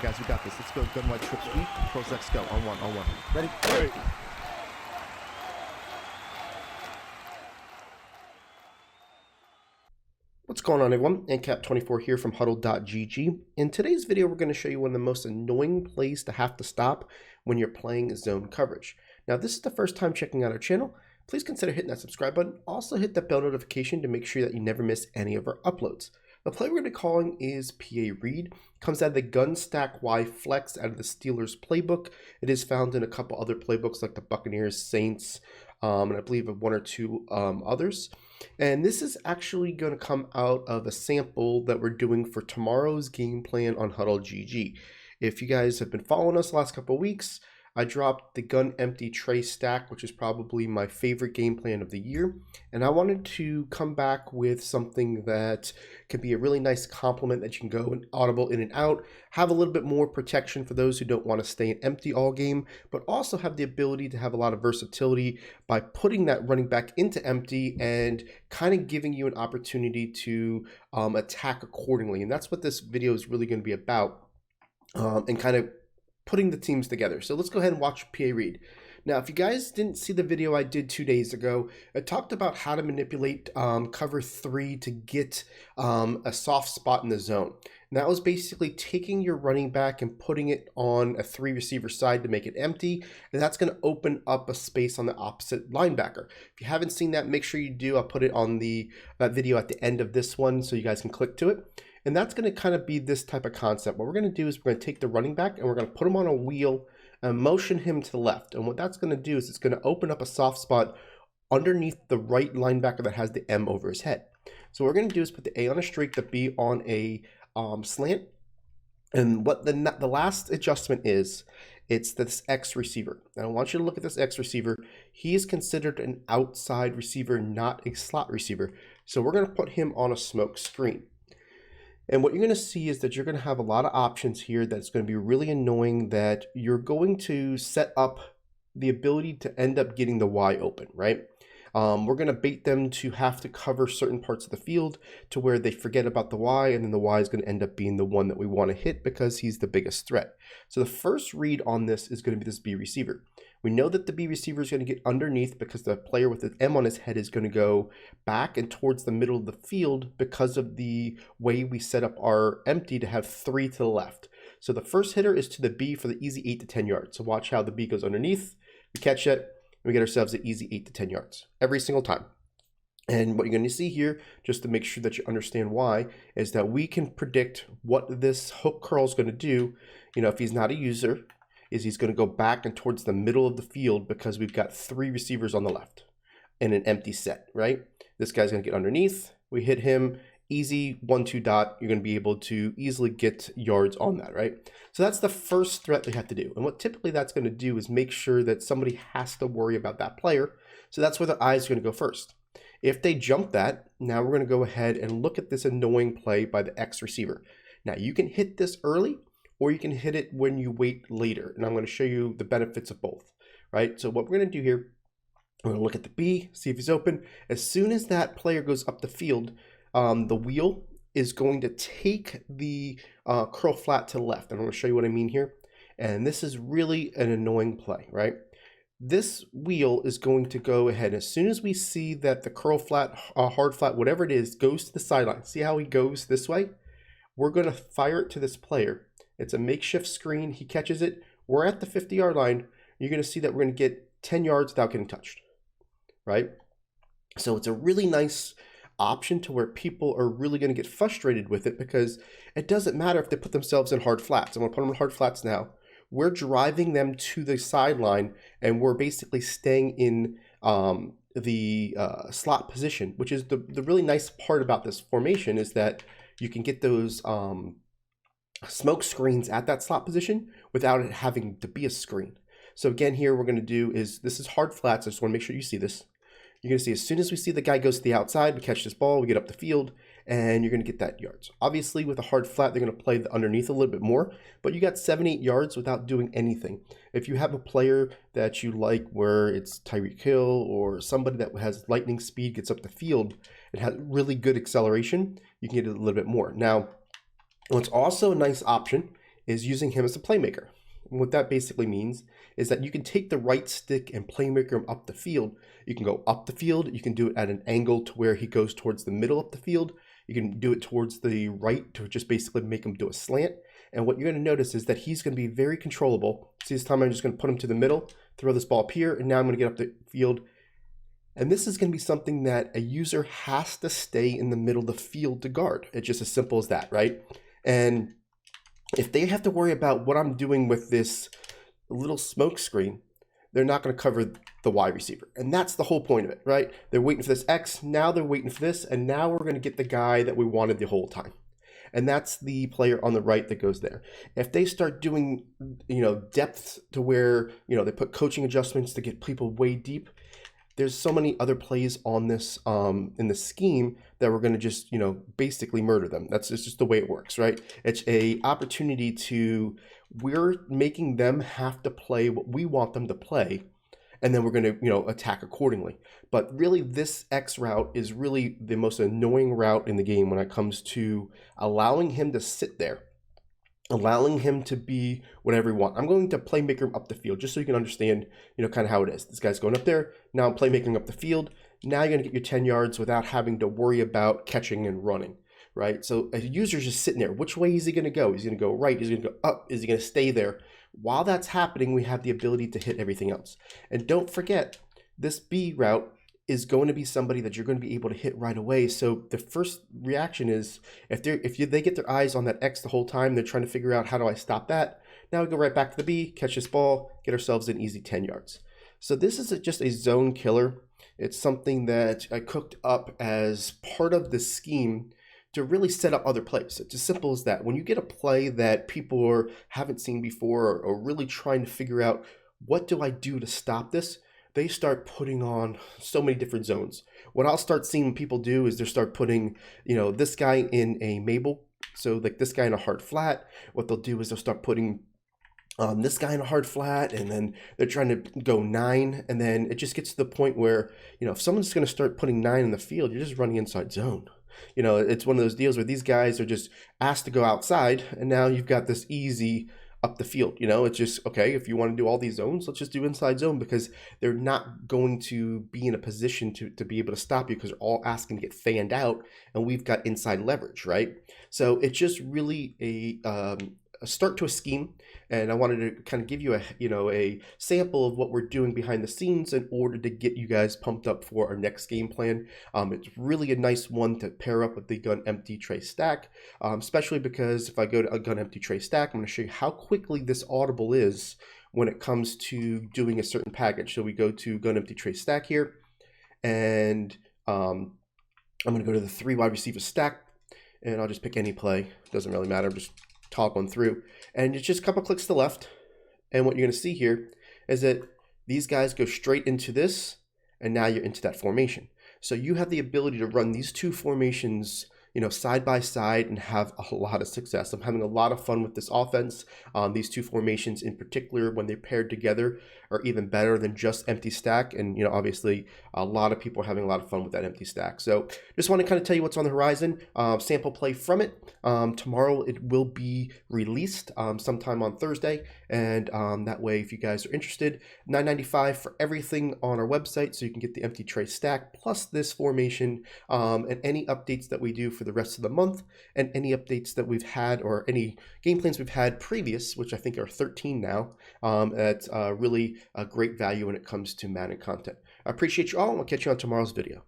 guys, we got this. Let's go. Gun wide trip sweep. Pros X go. On one. Ready? Right. What's going on, everyone? NCAP24 here from HuddleGG. In today's video, we're going to show you one of the most annoying plays to have to stop when you're playing zone coverage. Now, if this is the first time checking out our channel, please consider hitting that subscribe button. Also hit that bell notification to make sure that you never miss any of our uploads. The play we're going to be calling is PA Read. It comes out of the Gun Stack Y Flex out of the Steelers playbook. It is found in a couple other playbooks like the Buccaneers, Saints, and I believe one or two others. And this is actually going to come out of a sample that we're doing for tomorrow's game plan on HuddleGG. If you guys have been following us the last couple of weeks, I dropped the gun empty tray stack, which is probably my favorite game plan of the year. And I wanted to come back with something that can be a really nice complement that you can go and audible in and out, have a little bit more protection for those who don't want to stay in empty all game, but also have the ability to have a lot of versatility by putting that running back into empty and kind of giving you an opportunity to attack accordingly. And that's what this video is really going to be about, and kind of putting the teams together. So let's go ahead and watch PA Read. Now, if you guys didn't see the video I did 2 days ago, I talked about how to manipulate cover 3 to get a soft spot in the zone. And that was basically taking your running back and putting it on a 3 receiver side to make it empty, and that's going to open up a space on the opposite linebacker. If you haven't seen that, make sure you do. I'll put it on that video at the end of this one so you guys can click to it. And that's going to kind of be this type of concept. What we're going to do is we're going to take the running back and we're going to put him on a wheel and motion him to the left. And what that's going to do is it's going to open up a soft spot underneath the right linebacker that has the M over his head. So what we're going to do is put the A on a streak, the B on a slant. And what the last adjustment is, it's this X receiver. Now I want you to look at this X receiver. He is considered an outside receiver, not a slot receiver. So we're going to put him on a smoke screen. And what you're going to see is that you're going to have a lot of options here that's going to be really annoying, that you're going to set up the ability to end up getting the Y open, right? We're going to bait them to have to cover certain parts of the field to where they forget about the Y, and then the Y is going to end up being the one that we want to hit because he's the biggest threat. So the first read on this is going to be this B receiver. We know that the B receiver is going to get underneath because the player with the M on his head is going to go back and towards the middle of the field because of the way we set up our empty to have 3 to the left. So the first hitter is to the B for the easy 8 to 10 yards. So watch how the B goes underneath. We catch it, and we get ourselves an easy 8 to 10 yards every single time. And what you're going to see here, just to make sure that you understand why, is that we can predict what this hook curl is going to do. You know, if he's not a user, is he's going to go back and towards the middle of the field because we've got 3 receivers on the left in an empty set, right? This guy's going to get underneath. We hit him, easy 1-2 dot. You're going to be able to easily get yards on that, right? So that's the first threat we have to do. And what typically that's going to do is make sure that somebody has to worry about that player. So that's where the eyes are going to go first. If they jump that, now we're going to go ahead and look at this annoying play by the X receiver. Now you can hit this early, or you can hit it when you wait later. And I'm going to show you the benefits of both, right? So what we're going to do here, we're going to look at the B, see if he's open. As soon as that player goes up the field, the wheel is going to take the curl flat to the left. And I'm going to show you what I mean here. And this is really an annoying play, right? This wheel is going to go ahead. As soon as we see that the curl flat, hard flat, whatever it is, goes to the sideline. See how he goes this way? We're going to fire it to this player. It's a makeshift screen. He catches it. We're at the 50-yard line. You're going to see that we're going to get 10 yards without getting touched, right? So it's a really nice option to where people are really going to get frustrated with it because it doesn't matter if they put themselves in hard flats. I'm going to put them in hard flats now. We're driving them to the sideline, and we're basically staying in the slot position, which is the really nice part about this formation, is that you can get those smoke screens at that slot position without it having to be a screen. So again, here we're going to do is, this is hard flats. I just want to make sure you see this. You're going to see as soon as we see the guy goes to the outside, we catch this ball, we get up the field, and you're going to get that yards. Obviously, with a hard flat, they're going to play the underneath a little bit more, but you got 7-8 yards without doing anything. If you have a player that you like where it's Tyreek Hill or somebody that has lightning speed, gets up the field, and has really good acceleration, you can get it a little bit more. Now, what's also a nice option is using him as a playmaker. And what that basically means is that you can take the right stick and playmaker him up the field. You can go up the field. You can do it at an angle to where he goes towards the middle of the field. You can do it towards the right to just basically make him do a slant. And what you're going to notice is that he's going to be very controllable. See, this time I'm just going to put him to the middle, throw this ball up here, and now I'm going to get up the field. And this is going to be something that a user has to stay in the middle of the field to guard. It's just as simple as that, right? And if they have to worry about what I'm doing with this little smoke screen, they're not going to cover the wide receiver. And that's the whole point of it, right? They're waiting for this X, now they're waiting for this, and now we're going to get the guy that we wanted the whole time. And that's the player on the right that goes there. If they start doing, depth to where, they put coaching adjustments to get people way deep, there's so many other plays on this in the scheme that we're going to just basically murder them. It's just the way it works, right? It's a opportunity to, we're making them have to play what we want them to play, and then we're going to attack accordingly. But really, this X route is really the most annoying route in the game when it comes to allowing him to sit there, allowing him to be whatever we want. I'm going to playmaker him up the field just so you can understand, kind of how it is. This guy's going up there. Now I'm playmaking up the field. Now you're going to get your 10 yards without having to worry about catching and running, right? So a user's just sitting there. Which way is he going to go? Is he going to go right? Is he going to go up? Is he going to stay there? While that's happening, we have the ability to hit everything else. And don't forget, this B route is going to be somebody that you're going to be able to hit right away. So the first reaction is if they get their eyes on that X the whole time, they're trying to figure out, how do I stop that? Now we go right back to the B, catch this ball, get ourselves an easy 10 yards. So this is just a zone killer. It's something that I cooked up as part of the scheme to really set up other plays. It's as simple as that. When you get a play that people haven't seen before or really trying to figure out, what do I do to stop this? They start putting on so many different zones. What I'll start seeing people do is they start putting, this guy in a Mabel. So like this guy in a hard flat. What they'll do is they'll start putting this guy in a hard flat, and then they're trying to go 9. And then it just gets to the point where, if someone's going to start putting 9 in the field, you're just running inside zone. It's one of those deals where these guys are just asked to go outside, and now you've got this easy up the field. It's just, okay, if you want to do all these zones, let's just do inside zone, because they're not going to be in a position to be able to stop you, because they're all asking to get fanned out, and we've got inside leverage, right? So it's just really a start to a scheme, and I wanted to kind of give you a sample of what we're doing behind the scenes in order to get you guys pumped up for our next game plan. It's really a nice one to pair up with the gun empty tray stack, especially because if I go to a gun empty tray stack, I'm going to show you how quickly this audible is when it comes to doing a certain package. So we go to gun empty tray stack here, and I'm going to go to the 3 wide receiver stack, and I'll just pick any play. Doesn't really matter. Just talk one through, and it's just a couple clicks to the left, and what you're going to see here is that these guys go straight into this, and now you're into that formation. So you have the ability to run these two formations side by side and have a lot of success. I'm having a lot of fun with this offense. These two formations in particular, when they're paired together, are even better than just empty stack. And obviously a lot of people are having a lot of fun with that empty stack. So just want to kind of tell you what's on the horizon. Sample play from it. Tomorrow it will be released sometime on Thursday. And that way, if you guys are interested, $9.95 for everything on our website. So you can get the empty tray stack plus this formation and any updates that we do for the rest of the month, and any updates that we've had or any game plans we've had previous, which I think are 13 now. That's really a great value when it comes to Madden content. I appreciate you all, and we'll catch you on tomorrow's video.